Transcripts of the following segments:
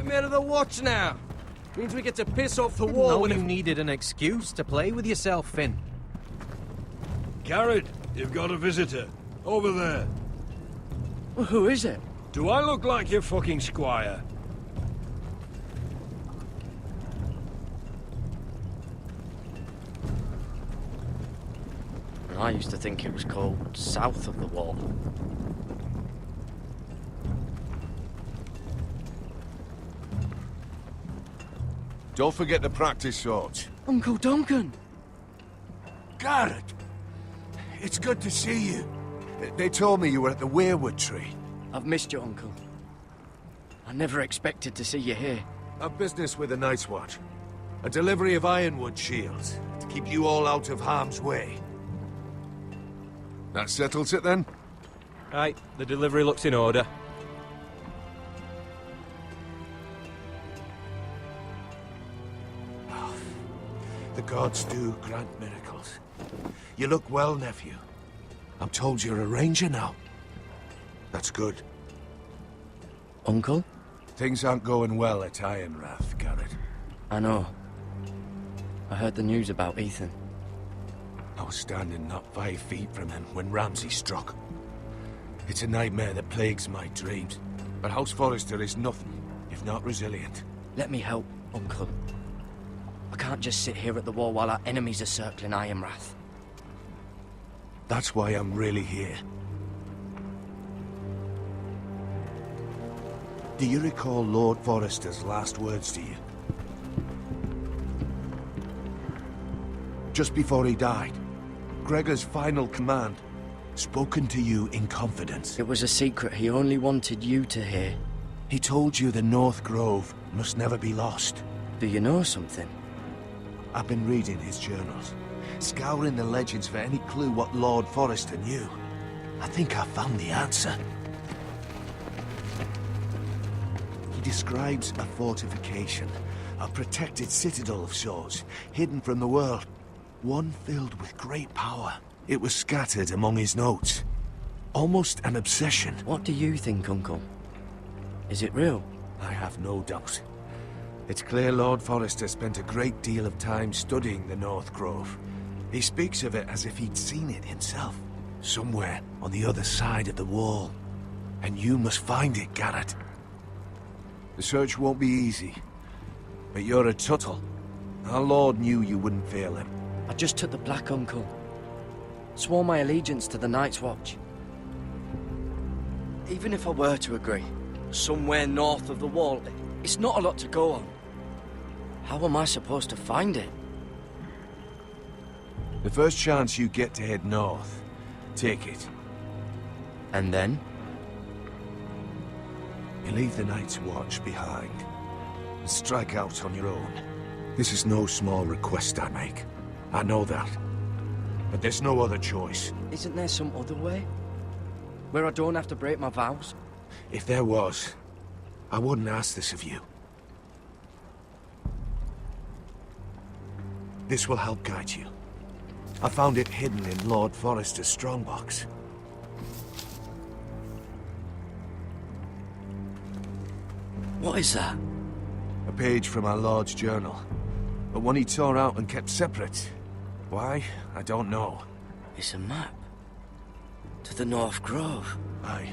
Nightmare of the Watch now. Means we get to piss off the wall when you needed an excuse to play with yourself, Finn. Garrett, you've got a visitor. Over there. Well, who is it? Do I look like your fucking squire? I used to think it was called South of the Wall. Don't forget the practice swords. Uncle Duncan! Garrett! It's good to see you. They told me you were at the weirwood tree. I've missed you, Uncle. I never expected to see you here. A business with the Night's Watch. A delivery of ironwood shields to keep you all out of harm's way. That settles it then? Right, the delivery looks in order. Oh, the gods do grant miracles. You look well, nephew. I'm told you're a ranger now. That's good. Uncle? Things aren't going well at Ironrath, Garrett. I know. I heard the news about Ethan. I was standing not 5 feet from him when Ramsay struck. It's a nightmare that plagues my dreams. But House Forrester is nothing, if not resilient. Let me help, Uncle. I can't just sit here at the wall while our enemies are circling Ironrath. That's why I'm really here. Do you recall Lord Forrester's last words to you? Just before he died, Gregor's final command, spoken to you in confidence. It was a secret he only wanted you to hear. He told you the North Grove must never be lost. Do you know something? I've been reading his journals, scouring the legends for any clue what Lord Forrester knew. I think I found the answer. He describes a fortification, a protected citadel of sorts, hidden from the world. One filled with great power. It was scattered among his notes. Almost an obsession. What do you think, Uncle? Is it real? I have no doubt. It's clear Lord Forrester spent a great deal of time studying the North Grove. He speaks of it as if he'd seen it himself. Somewhere on the other side of the wall. And you must find it, Garrett. The search won't be easy. But you're a Tuttle. Our Lord knew you wouldn't fail him. I just took the black, Uncle. Swore my allegiance to the Night's Watch. Even if I were to agree, somewhere north of the wall, it's not a lot to go on. How am I supposed to find it? The first chance you get to head north, take it. And then? You leave the Night's Watch behind, and strike out on your own. This is no small request I make. I know that. But there's no other choice. Isn't there some other way? Where I don't have to break my vows? If there was, I wouldn't ask this of you. This will help guide you. I found it hidden in Lord Forrester's strongbox. What is that? A page from our Lord's journal. But one he tore out and kept separate. Why? I don't know. It's a map. To the North Grove. Aye.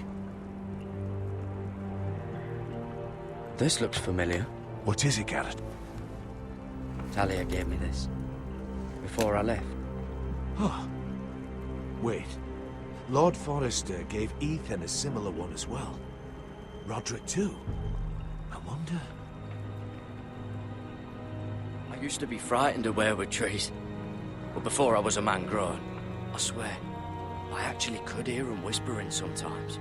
This looks familiar. What is it, Garrett? Talia gave me this. Before I left. Oh. Wait. Lord Forrester gave Ethan a similar one as well. Roderick too. I wonder... I used to be frightened of weirwood trees. But before I was a man grown, I swear, I actually could hear them whispering sometimes.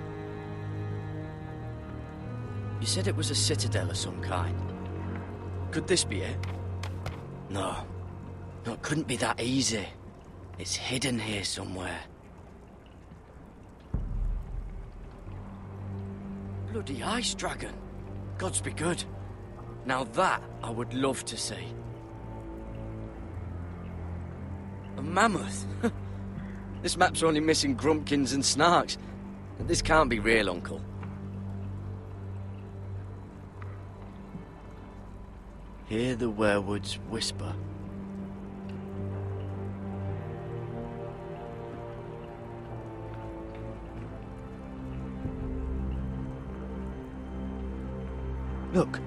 You said it was a citadel of some kind. Could this be it? No. No, it couldn't be that easy. It's hidden here somewhere. Bloody ice dragon. Gods be good. Now that I would love to see. A mammoth? This map's only missing grumpkins and snarks. This can't be real, Uncle. Hear the werewoods whisper. Look,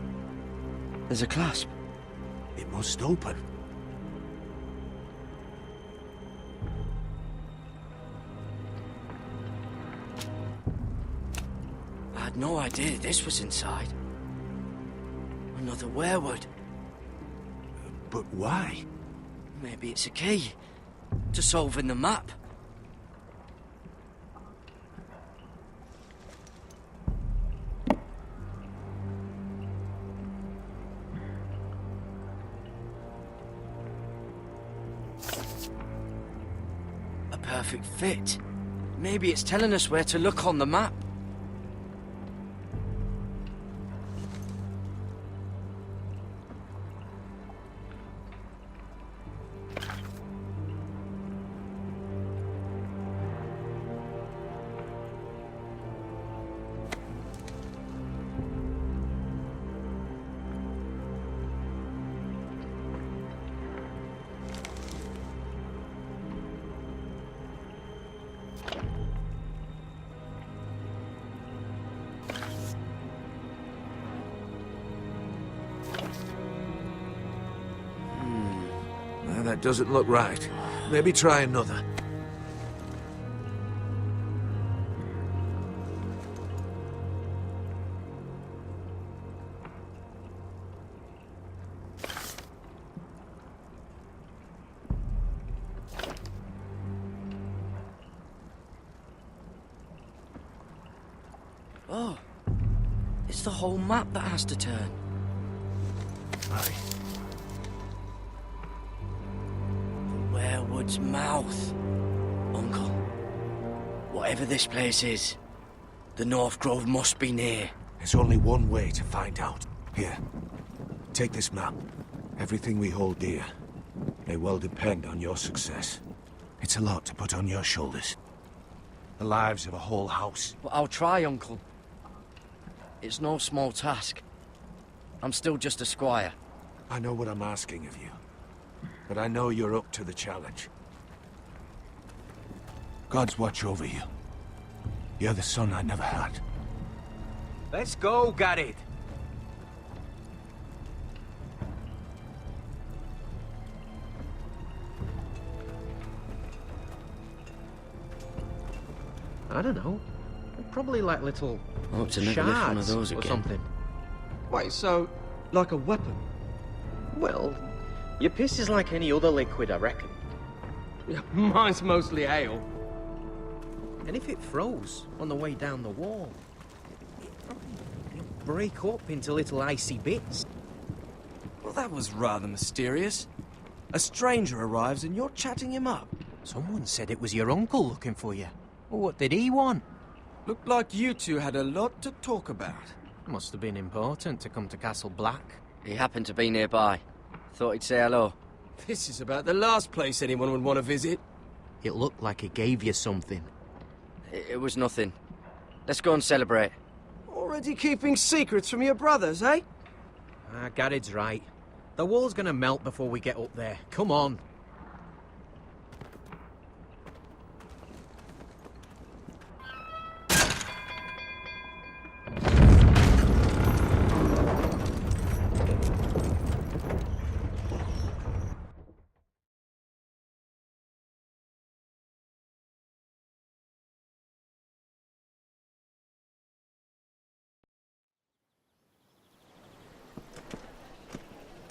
there's a clasp. It must open. I had no idea this was inside. Another werewood. But why? Maybe it's a key to solving the map. A perfect fit. Maybe it's telling us where to look on the map. Well, that doesn't look right. Maybe try another. Oh, it's the whole map that has to turn. Aye. The werewood's mouth. Uncle, whatever this place is, the North Grove must be near. There's only one way to find out. Here, take this map. Everything we hold dear may well depend on your success. It's a lot to put on your shoulders. The lives of a whole house. But I'll try, Uncle. It's no small task. I'm still just a squire. I know what I'm asking of you, but I know you're up to the challenge. God's watch over you. You're the son I never had. Let's go, Garrett. I don't know. Probably like little Oh, to never lift one of shards those or again. something. Wait, so, like a weapon? Well, your piss is like any other liquid, I reckon. Yeah, mine's mostly ale. And if it froze on the way down the wall, it'd break up into little icy bits. Well, that was rather mysterious. A stranger arrives and you're chatting him up. Someone said it was your uncle looking for you. Well, what did he want? Looked like you two had a lot to talk about. Must have been important to come to Castle Black. He happened to be nearby. Thought he'd say hello. This is about the last place anyone would want to visit. It looked like he gave you something. It was nothing. Let's go and celebrate. Already keeping secrets from your brothers, eh? Garrett's right. The wall's gonna melt before we get up there. Come on.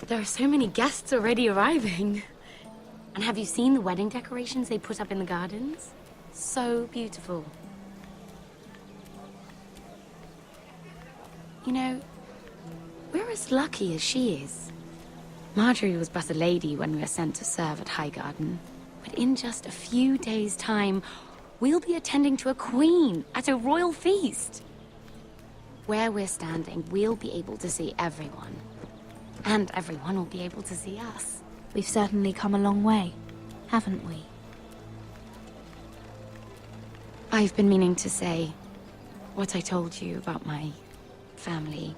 There are so many guests already arriving. And have you seen the wedding decorations they put up in the gardens? So beautiful. You know, we're as lucky as she is. Marjorie was but a lady when we were sent to serve at Highgarden. But in just a few days' time, we'll be attending to a queen at a royal feast. Where we're standing, we'll be able to see everyone. And everyone will be able to see us. We've certainly come a long way, haven't we? I've been meaning to say what I told you about my family.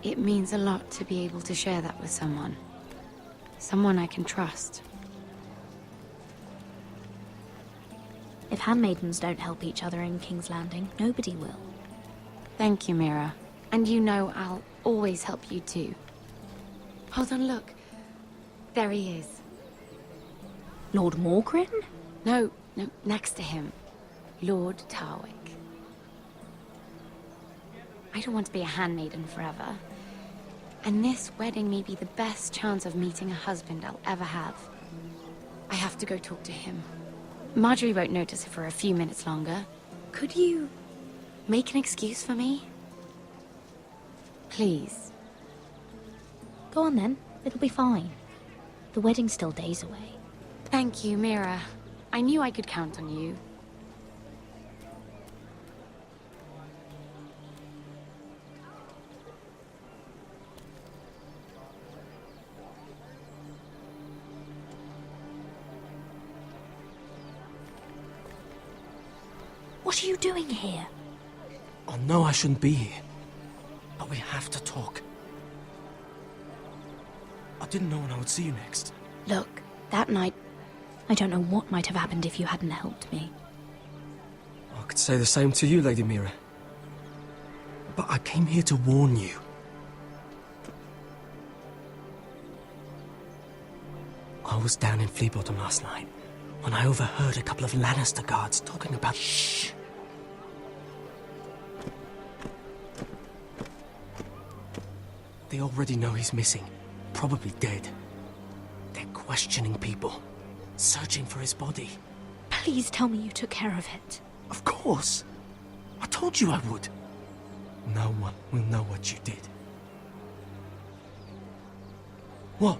It means a lot to be able to share that with someone. Someone I can trust. If handmaidens don't help each other in King's Landing, nobody will. Thank you, Mira. And you know I'll always help you too. Hold on, look. There he is. Lord Morgrin? No, next to him. Lord Tarwick. I don't want to be a handmaiden forever. And this wedding may be the best chance of meeting a husband I'll ever have. I have to go talk to him. Marjorie won't notice it for a few minutes longer. Could you make an excuse for me? Please. Go on then, it'll be fine. The wedding's still days away. Thank you, Mira. I knew I could count on you. What are you doing here? I know I shouldn't be here, but we have to talk. I didn't know when I would see you next. Look, that night... I don't know what might have happened if you hadn't helped me. I could say the same to you, Lady Mira. But I came here to warn you. I was down in Fleabottom last night when I overheard a couple of Lannister guards talking about... Shh! They already know he's missing, probably dead. They're questioning people, searching for his body. Please tell me you took care of it. Of course! I told you I would. No one will know what you did. What?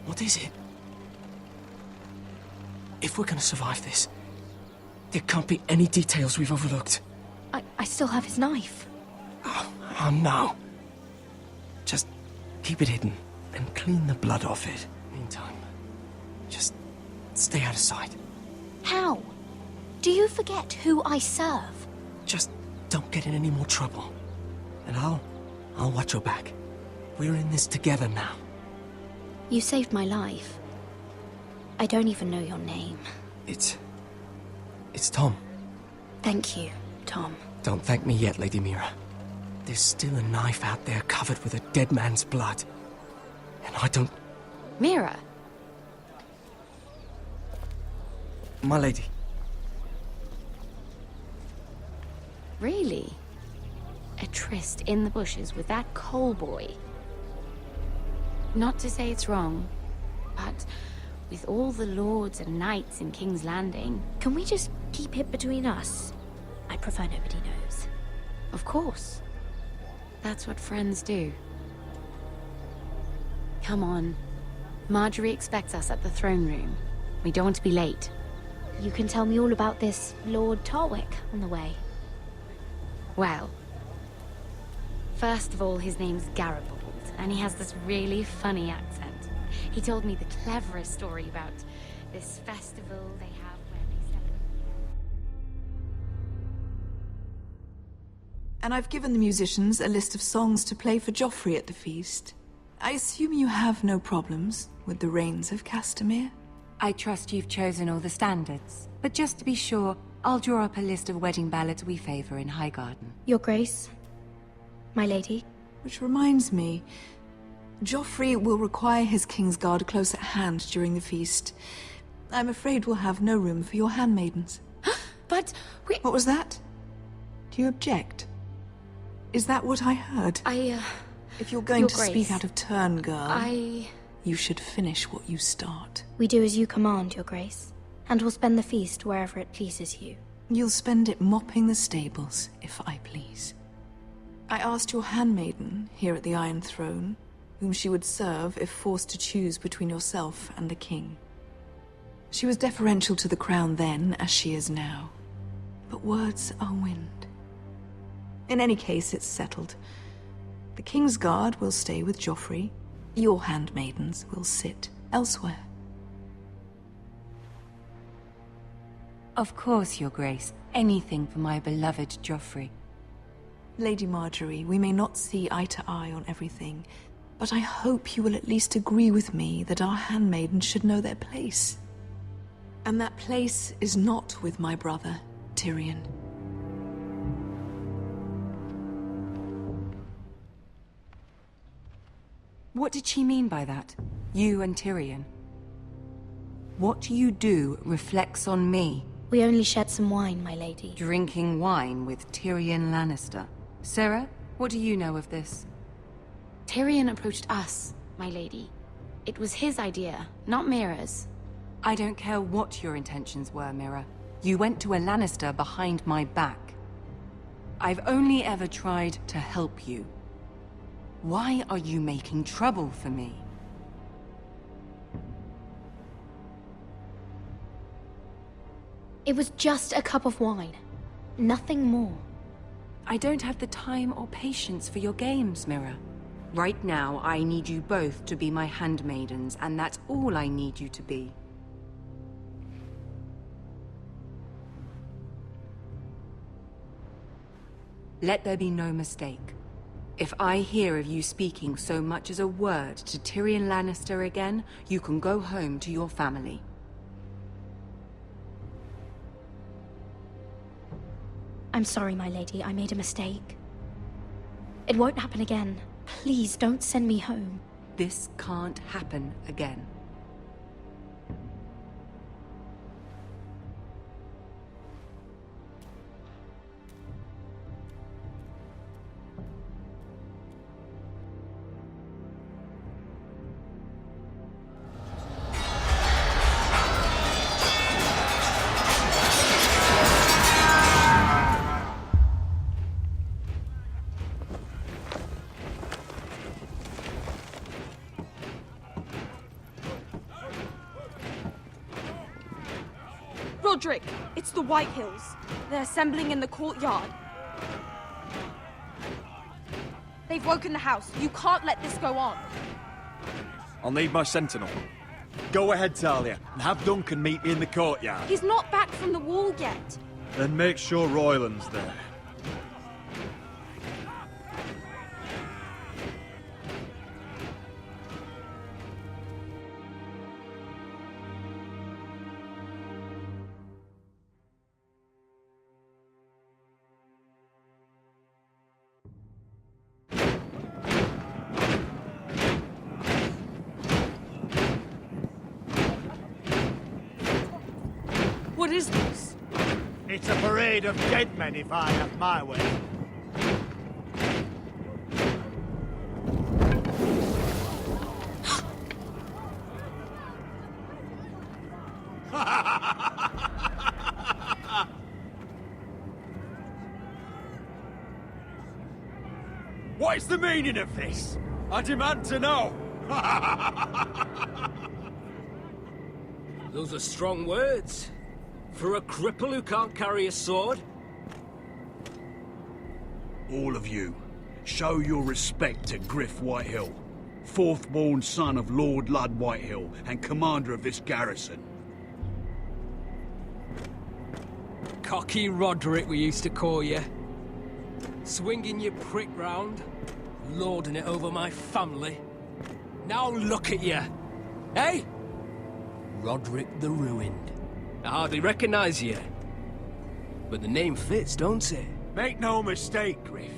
What is it? If we're gonna survive this, there can't be any details we've overlooked. I still have his knife. Oh no. Just keep it hidden and clean the blood off it. Meantime, just stay out of sight. How? Do you forget who I serve? Just don't get in any more trouble. And I'll watch your back. We're in this together now. You saved my life. I don't even know your name. It's Tom. Thank you, Tom. Don't thank me yet, Lady Mira. There's still a knife out there covered with a dead man's blood. And I don't... Mira! My lady. Really? A tryst in the bushes with that coal boy? Not to say it's wrong, but with all the lords and knights in King's Landing... Can we just keep it between us? I prefer nobody knows. Of course. That's what friends do. Come on. Marjorie expects us at the throne room. We don't want to be late. You can tell me all about this Lord Tarwick on the way. Well, first of all, his name's Garibaldi, and he has this really funny accent. He told me the cleverest story about this festival they have where they step... And I've given the musicians a list of songs to play for Joffrey at the feast. I assume you have no problems with the Rains of Castamere? I trust you've chosen all the standards. But just to be sure, I'll draw up a list of wedding ballads we favor in Highgarden. Your Grace, my lady. Which reminds me, Joffrey will require his Kingsguard close at hand during the feast. I'm afraid we'll have no room for your handmaidens. But we... What was that? Do you object? Is that what I heard? If you're going Your to Grace, speak out of turn, girl, I... you should finish what you start. We do as you command, Your Grace, and we'll spend the feast wherever it pleases you. You'll spend it mopping the stables, if I please. I asked your handmaiden, here at the Iron Throne, whom she would serve if forced to choose between yourself and the king. She was deferential to the crown then, as she is now. But words are wind. In any case, it's settled. The Kingsguard will stay with Joffrey. Your handmaidens will sit elsewhere. Of course, Your Grace. Anything for my beloved Joffrey. Lady Marjorie, we may not see eye to eye on everything, but I hope you will at least agree with me that our handmaidens should know their place. And that place is not with my brother, Tyrion. What did she mean by that? You and Tyrion? What you do reflects on me. We only shared some wine, my lady. Drinking wine with Tyrion Lannister. Sarah, what do you know of this? Tyrion approached us, my lady. It was his idea, not Mira's. I don't care what your intentions were, Mira. You went to a Lannister behind my back. I've only ever tried to help you. Why are you making trouble for me? It was just a cup of wine. Nothing more. I don't have the time or patience for your games, Mira. Right now, I need you both to be my handmaidens, and that's all I need you to be. Let there be no mistake. If I hear of you speaking so much as a word to Tyrion Lannister again, you can go home to your family. I'm sorry, my lady. I made a mistake. It won't happen again. Please don't send me home. This can't happen again. Roderick, it's the White Hills. They're assembling in the courtyard. They've woken the house. You can't let this go on. I'll need my sentinel. Go ahead, Talia, and have Duncan meet me in the courtyard. He's not back from the wall yet. Then make sure Royland's there. What is this? It's a parade of dead men if I have my way. What is the meaning of this? I demand to know! Those are strong words. For a cripple who can't carry a sword? All of you, show your respect to Griff Whitehill, fourth-born son of Lord Ludd Whitehill and commander of this garrison. Cocky Roderick, we used to call you. Swinging your prick round, lording it over my family. Now look at you! Hey? Roderick the Ruined. I hardly recognise you. But the name fits, don't it? Make no mistake, Griff.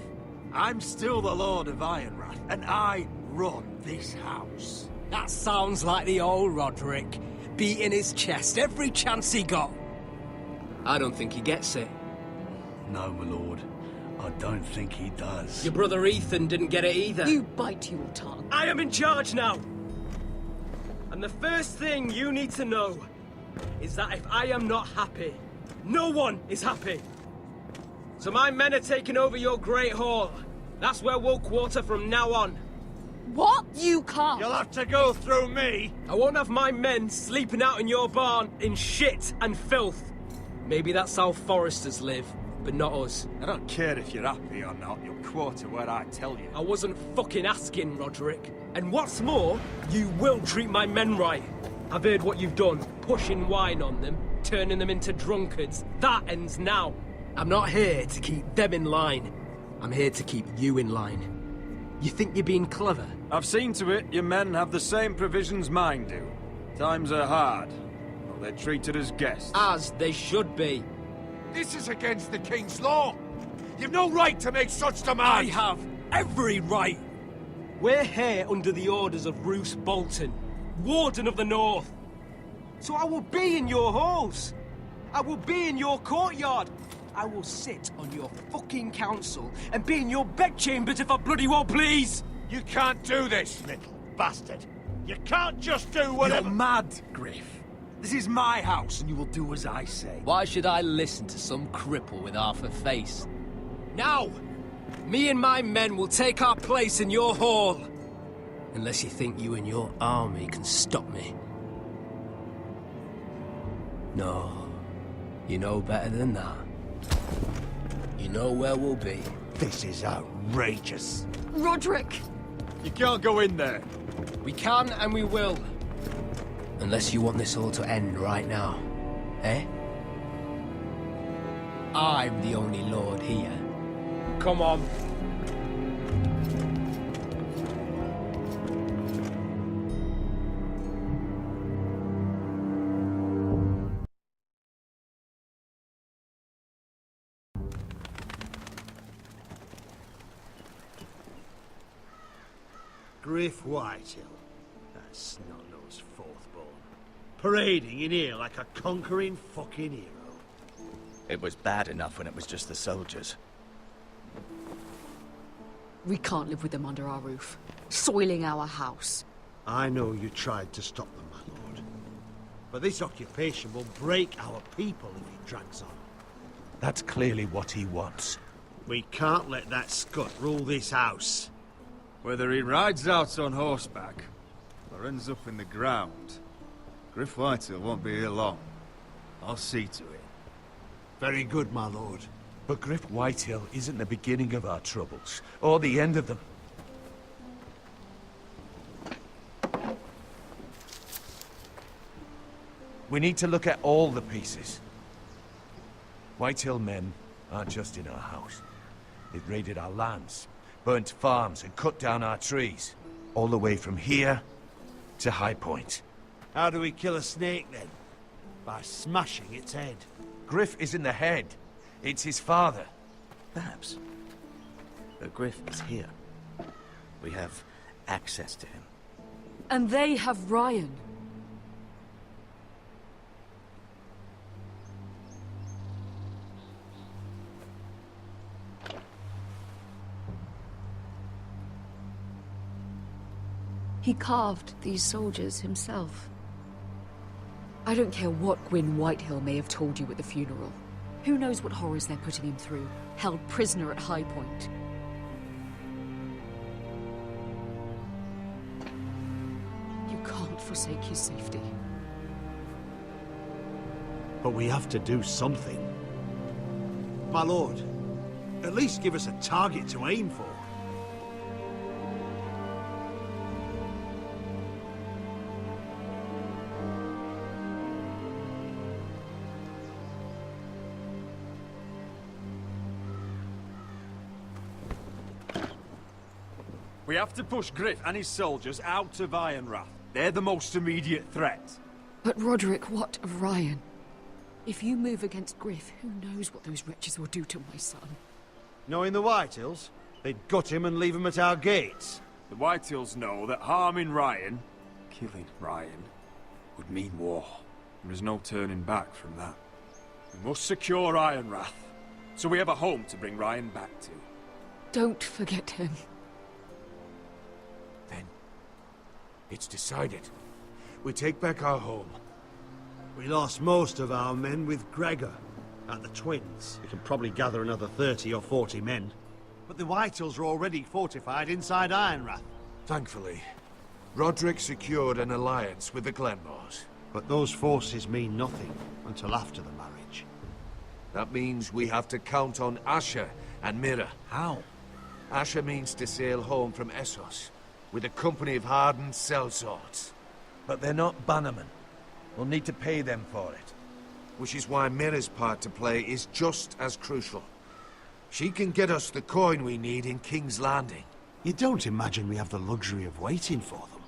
I'm still the Lord of Ironrath, and I run this house. That sounds like the old Roderick, beating his chest every chance he got. I don't think he gets it. No, my lord. I don't think he does. Your brother Ethan didn't get it either. You bite your tongue. I am in charge now! And the first thing you need to know is that if I am not happy, no one is happy. So my men are taking over your Great Hall. That's where we'll quarter from now on. What? You can't. You'll have to go through me. I won't have my men sleeping out in your barn in shit and filth. Maybe that's how Forresters live, but not us. I don't care if you're happy or not, you'll quarter where I tell you. I wasn't fucking asking, Roderick. And what's more, you will treat my men right. I've heard what you've done, pushing wine on them, turning them into drunkards. That ends now. I'm not here to keep them in line. I'm here to keep you in line. You think you're being clever? I've seen to it your men have the same provisions mine do. Times are hard, but they're treated as guests. As they should be. This is against the King's law. You've no right to make such demands. I have every right. We're here under the orders of Roose Bolton, Warden of the North. So I will be in your halls. I will be in your courtyard. I will sit on your fucking council and be in your bedchambers if I bloody well please. You can't do this, little bastard. You can't just do whatever— You're mad, Griff. This is my house and you will do as I say. Why should I listen to some cripple with half a face? Now, me and my men will take our place in your hall. Unless you think you and your army can stop me. No, you know better than that. You know where we'll be. This is outrageous. Roderick! You can't go in there. We can and we will. Unless you want this all to end right now. Eh? I'm the only lord here. Come on. Griff Whitehill. That snot-nosed fourthborn. Parading in here like a conquering fucking hero. It was bad enough when it was just the soldiers. We can't live with them under our roof, soiling our house. I know you tried to stop them, my lord. But this occupation will break our people if it drags on. That's clearly what he wants. We can't let that scut rule this house. Whether he rides out on horseback or ends up in the ground, Griff Whitehill won't be here long. I'll see to it. Very good, my lord. But Griff Whitehill isn't the beginning of our troubles, or the end of them. We need to look at all the pieces. Whitehill men aren't just in our house. They've raided our lands, burnt farms and cut down our trees. All the way from here to High Point. How do we kill a snake, then? By smashing its head. Griff isn't the head. It's his father. Perhaps. But Griff is here. We have access to him. And they have Ryan. He carved these soldiers himself. I don't care what Gwyn Whitehill may have told you at the funeral. Who knows what horrors they're putting him through, held prisoner at High Point. You can't forsake his safety. But we have to do something. My lord, at least give us a target to aim for. We have to push Griff and his soldiers out of Ironrath. They're the most immediate threat. But Roderick, what of Ryan? If you move against Griff, who knows what those wretches will do to my son? Knowing the Whitehills, they'd gut him and leave him at our gates. The Whitehills know that harming Ryan, killing Ryan, would mean war. There is no turning back from that. We must secure Ironrath, so we have a home to bring Ryan back to. Don't forget him. Then, it's decided. We take back our home. We lost most of our men with Gregor at the Twins. We can probably gather another 30 or 40 men. But the Whitehills are already fortified inside Ironrath. Thankfully, Roderick secured an alliance with the Glenmores. But those forces mean nothing until after the marriage. That means we have to count on Asher and Mira. How? Asher means to sail home from Essos with a company of hardened sellswords. But they're not bannermen. We'll need to pay them for it. Which is why Mira's part to play is just as crucial. She can get us the coin we need in King's Landing. You don't imagine we have the luxury of waiting for them?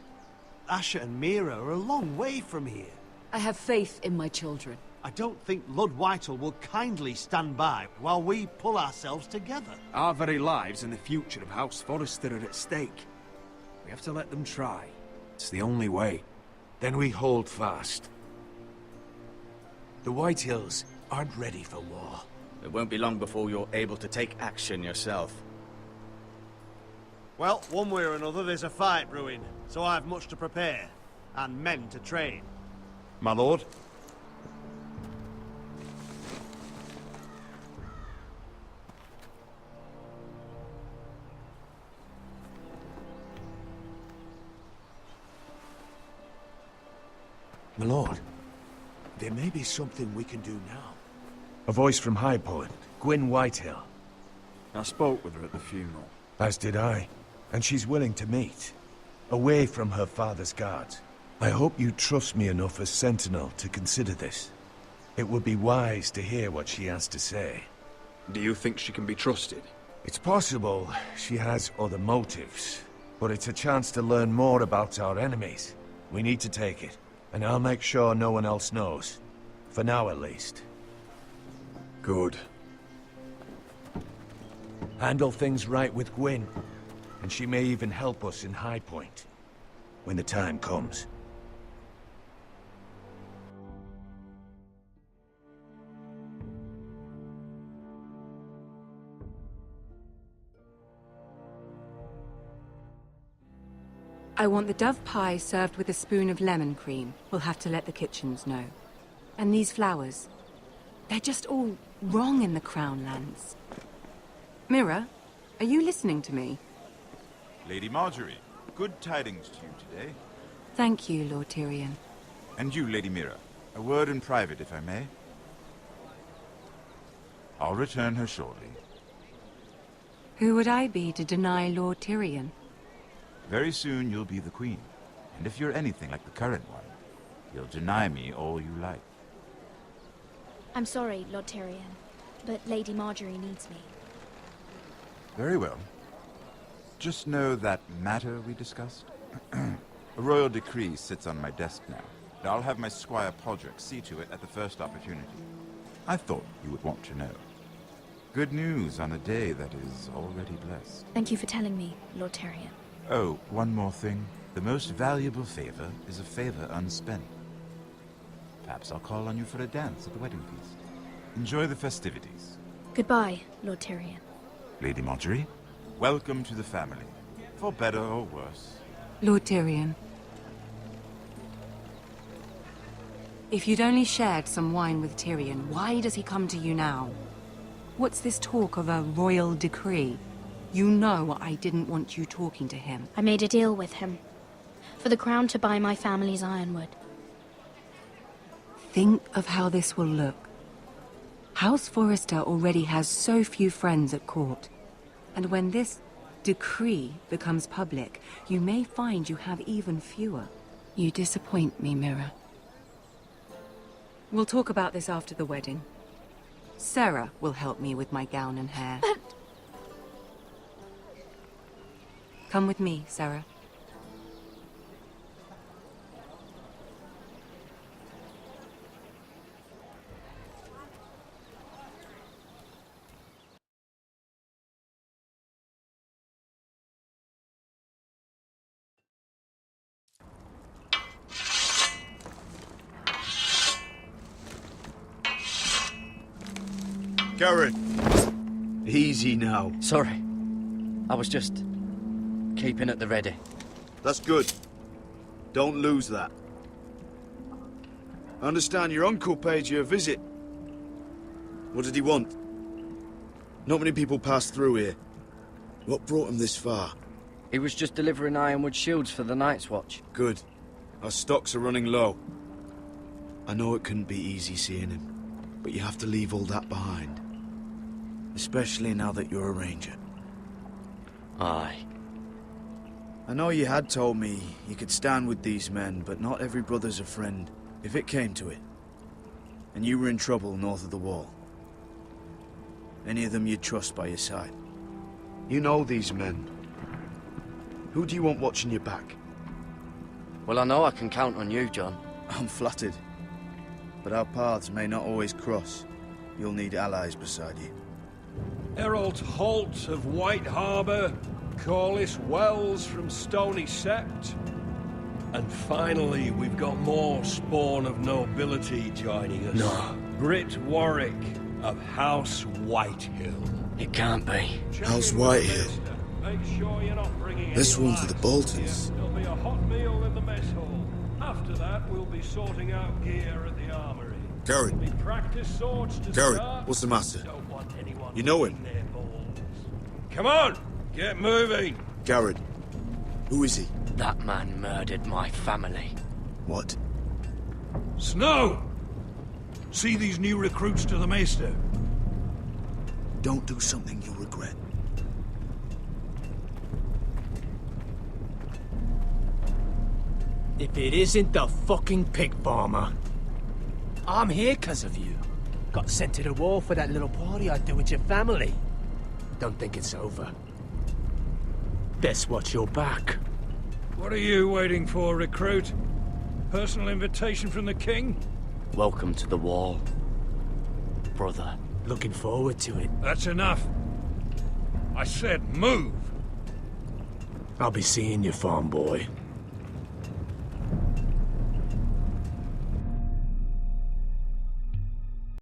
Asher and Mira are a long way from here. I have faith in my children. I don't think Lord Whitehall will kindly stand by while we pull ourselves together. Our very lives and the future of House Forrester are at stake. We have to let them try. It's the only way. Then we hold fast. The Whitehills aren't ready for war. It won't be long before you're able to take action yourself. Well, one way or another, there's a fight brewing, so I've much to prepare, and men to train. My lord? My lord, there may be something we can do now. A voice from High Point, Gwyn Whitehill. I spoke with her at the funeral. As did I. And she's willing to meet. Away from her father's guards. I hope you trust me enough as Sentinel to consider this. It would be wise to hear what she has to say. Do you think she can be trusted? It's possible she has other motives. But it's a chance to learn more about our enemies. We need to take it. And I'll make sure no one else knows. For now, at least. Good. Handle things right with Gwyn. And she may even help us in High Point. When the time comes. I want the dove pie served with a spoon of lemon cream. We'll have to let the kitchens know. And these flowers. They're just all wrong in the Crown Lands. Mira, are you listening to me? Lady Marjorie, good tidings to you today. Thank you, Lord Tyrion. And you, Lady Mira. A word in private, if I may. I'll return her shortly. Who would I be to deny Lord Tyrion? Very soon you'll be the queen. And if you're anything like the current one, you'll deny me all you like. I'm sorry, Lord Tyrion, but Lady Marjorie needs me. Very well. Just know that matter we discussed? A royal decree sits on my desk now. And I'll have my Squire Podrick see to it at the first opportunity. I thought you would want to know. Good news on a day that is already blessed. Thank you for telling me, Lord Tyrion. Oh, one more thing. The most valuable favor is a favor unspent. Perhaps I'll call on you for a dance at the wedding feast. Enjoy the festivities. Goodbye, Lord Tyrion. Lady Marjorie, welcome to the family. For better or worse. Lord Tyrion. If you'd only shared some wine with Tyrion, why does he come to you now? What's this talk of a royal decree? You know I didn't want you talking to him. I made a deal with him. For the crown to buy my family's ironwood. Think of how this will look. House Forrester already has so few friends at court. And when this decree becomes public, you may find you have even fewer. You disappoint me, Mira. We'll talk about this after the wedding. Sarah will help me with my gown and hair. But... Come with me, Sarah. Karen! Easy now. Sorry. I was just keeping at the ready. That's good. Don't lose that. I understand your uncle paid you a visit. What did he want? Not many people pass through here. What brought him this far? He was just delivering ironwood shields for the Night's Watch. Good. Our stocks are running low. I know it couldn't be easy seeing him, but you have to leave all that behind. Especially now that you're a ranger. Aye. I know you had told me you could stand with these men, but not every brother's a friend, if it came to it. And you were in trouble north of the wall. Any of them you trust by your side? You know these men. Who do you want watching your back? Well, I know I can count on you, John. I'm flattered. But our paths may not always cross. You'll need allies beside you. Herald Holt of White Harbour, Corliss Wells from Stony Sept. And finally, we've got more spawn of nobility joining us. No. Britt Warwick of House Whitehill. It can't be. House Whitehill? Make sure you're not bringing This any one's for the lights. Boltons. There'll be a hot meal in the mess hall. After that, we'll be sorting out gear at the armory. Garrett. We practice swords to Garrett, start. what's the matter? Don't want anyone You know him? licking their balls. Come on, get moving. Garrett. Who is he? That man murdered my family. What? Snow! See these new recruits to the Maester? Don't do something you'll regret. If it isn't the fucking pig farmer. I'm here 'cause of you. Got sent to the war for that little party I do with your family. Don't think it's over. Best watch your back. What are you waiting for, recruit? Personal invitation from the king? Welcome to the wall, brother. Looking forward to it. That's enough. I said move! I'll be seeing you, farm boy.